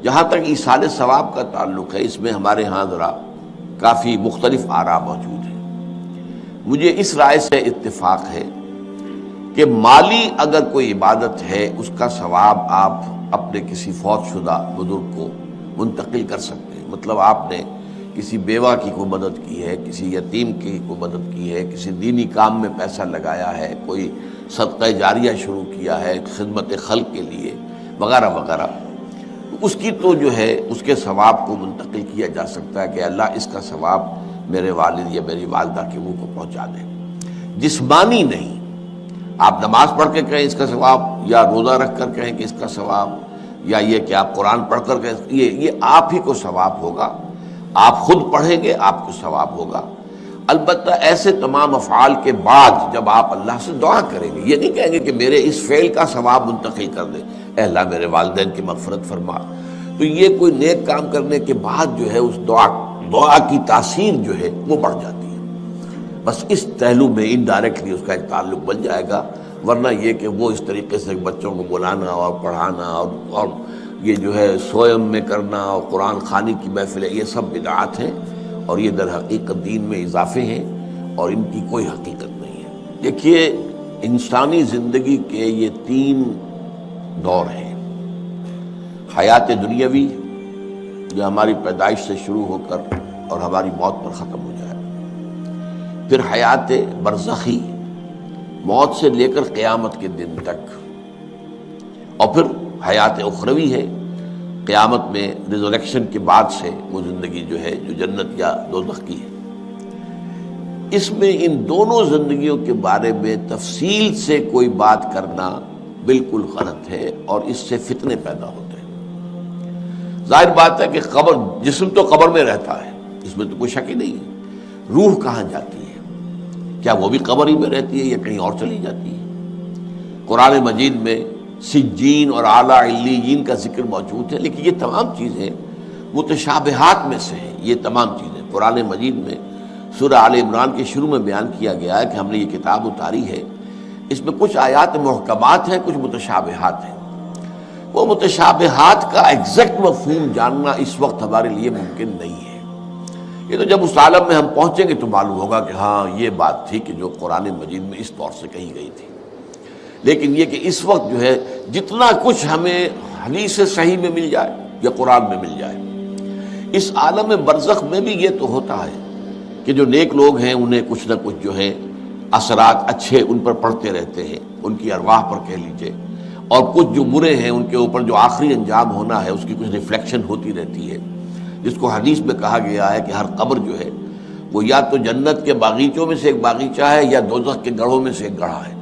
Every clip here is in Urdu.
جہاں تک ایصال ثواب کا تعلق ہے، اس میں ہمارے ہاں ذرا کافی مختلف آراء موجود ہیں۔ مجھے اس رائے سے اتفاق ہے کہ مالی اگر کوئی عبادت ہے، اس کا ثواب آپ اپنے کسی فوت شدہ بزرگ کو منتقل کر سکتے ہیں۔ مطلب آپ نے کسی بیوہ کی کوئی مدد کی ہے، کسی یتیم کی کوئی مدد کی ہے، کسی دینی کام میں پیسہ لگایا ہے، کوئی صدقہ جاریہ شروع کیا ہے خدمت خلق کے لیے وغیرہ وغیرہ، اس کی تو جو ہے اس کے ثواب کو منتقل کیا جا سکتا ہے کہ اللہ اس کا ثواب میرے والد یا میری والدہ کے منہ کو پہنچا دے۔ جسمانی نہیں، آپ نماز پڑھ کے کہیں اس کا ثواب، یا روزہ رکھ کر کہیں کہ اس کا ثواب، یا یہ کہ آپ قرآن پڑھ کر کہیں، یہ آپ ہی کو ثواب ہوگا، آپ خود پڑھیں گے آپ کو ثواب ہوگا۔ البتہ ایسے تمام افعال کے بعد جب آپ اللہ سے دعا کریں گے، یہ نہیں کہیں گے کہ میرے اس فعل کا ثواب منتقل کر دے، اے اللہ میرے والدین کی مغفرت فرما، تو یہ کوئی نیک کام کرنے کے بعد جو ہے اس دعا کی تاثیر جو ہے وہ بڑھ جاتی ہے۔ بس اس پہلو میں انڈائریکٹلی اس کا ایک تعلق بن جائے گا، ورنہ یہ کہ وہ اس طریقے سے بچوں کو بلانا اور پڑھانا اور یہ جو ہے سوئم میں کرنا اور قرآن خوانی کی محفلیں، یہ سب بدعات ہیں اور یہ در حقیقت دین میں اضافے ہیں اور ان کی کوئی حقیقت نہیں ہے۔ دیکھیے، انسانی زندگی کے یہ 3 دور ہیں: حیات دنیاوی جو ہماری پیدائش سے شروع ہو کر اور ہماری موت پر ختم ہو جائے، پھر حیات برزخی موت سے لے کر قیامت کے دن تک، اور پھر حیات اخروی ہے قیامت میں ریزریکشن کے بعد سے وہ زندگی جو ہے جو جنت یا دوزخ کی ہے۔ اس میں ان دونوں زندگیوں کے بارے میں تفصیل سے کوئی بات کرنا بالکل غلط ہے اور اس سے فتنے پیدا ہوتے ہیں۔ ظاہر بات ہے کہ قبر، جسم تو قبر میں رہتا ہے، اس میں تو کوئی شک ہی نہیں ہے۔ روح کہاں جاتی ہے؟ کیا وہ بھی قبر ہی میں رہتی ہے یا کہیں اور چلی جاتی ہے؟ قرآن مجید میں سجین اور اعلیٰ علیین کا ذکر موجود ہے، لیکن یہ تمام چیزیں متشابہات میں سے ہیں۔ یہ تمام چیزیں قرآن مجید میں سورہ آل عمران کے شروع میں بیان کیا گیا ہے کہ ہم نے یہ کتاب اتاری ہے، اس میں کچھ آیات محکمات ہیں، کچھ متشابہات ہیں۔ وہ متشابہات کا ایگزیکٹ مفہوم جاننا اس وقت ہمارے لیے ممکن نہیں ہے۔ یہ تو جب اس عالم میں ہم پہنچیں گے تو معلوم ہوگا کہ ہاں یہ بات تھی کہ جو قرآن مجید میں اس طور سے کہی گئی تھی۔ لیکن یہ کہ اس وقت جو ہے جتنا کچھ ہمیں حدیث صحیح میں مل جائے یا قرآن میں مل جائے، اس عالم برزخ میں بھی یہ تو ہوتا ہے کہ جو نیک لوگ ہیں انہیں کچھ نہ کچھ جو ہے اثرات اچھے ان پر پڑتے رہتے ہیں، ان کی ارواح پر کہہ لیجئے، اور کچھ جو برے ہیں ان کے اوپر جو آخری انجام ہونا ہے اس کی کچھ ریفلیکشن ہوتی رہتی ہے، جس کو حدیث میں کہا گیا ہے کہ ہر قبر جو ہے وہ یا تو جنت کے باغیچوں میں سے ایک باغیچہ ہے یا دوزخ کے گڑھوں میں سے ایک گڑھا ہے،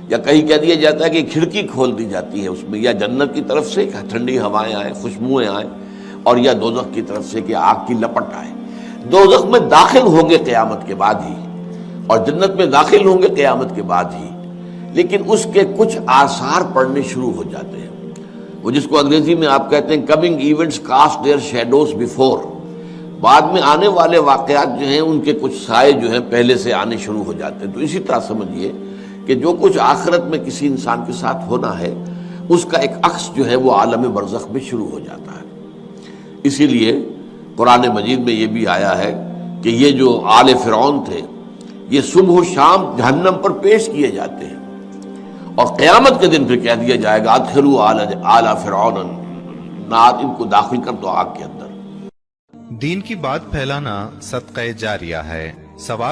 یا کہیں کہہ دیا جاتا ہے کہ کھڑکی کھول دی جاتی ہے اس میں، یا جنت کی طرف سے ٹھنڈی ہوائیں آئیں، خوشبوئیں آئیں، اور یا دوزخ کی طرف سے کہ آگ کی لپٹ آئے۔ دوزخ میں داخل ہوں گے قیامت کے بعد ہی، اور جنت میں داخل ہوں گے قیامت کے بعد ہی، لیکن اس کے کچھ آثار پڑنے شروع ہو جاتے ہیں، وہ جس کو انگریزی میں آپ کہتے ہیں coming events cast their shadows before, بعد میں آنے والے واقعات جو ہیں ان کے کچھ سائے جو ہیں پہلے سے آنے شروع ہو جاتے ہیں۔ تو اسی طرح سمجھیے کہ جو کچھ آخرت میں کسی انسان کے ساتھ ہونا ہے اس کا ایک عکس جو ہے وہ عالم برزخ میں شروع ہو جاتا ہے۔ اسی لیے قرآن مجید میں یہ بھی آیا ہے کہ یہ جو آل فرعون تھے یہ صبح و شام جہنم پر پیش کیے جاتے ہیں، اور قیامت کے دن پھر کہہ دیا جائے گا ادخلوا آل فرعون النار، ان کو داخل کر دو آگ کے اندر۔ دین کی بات پھیلانا صدقہ جاریہ ہے، ثواب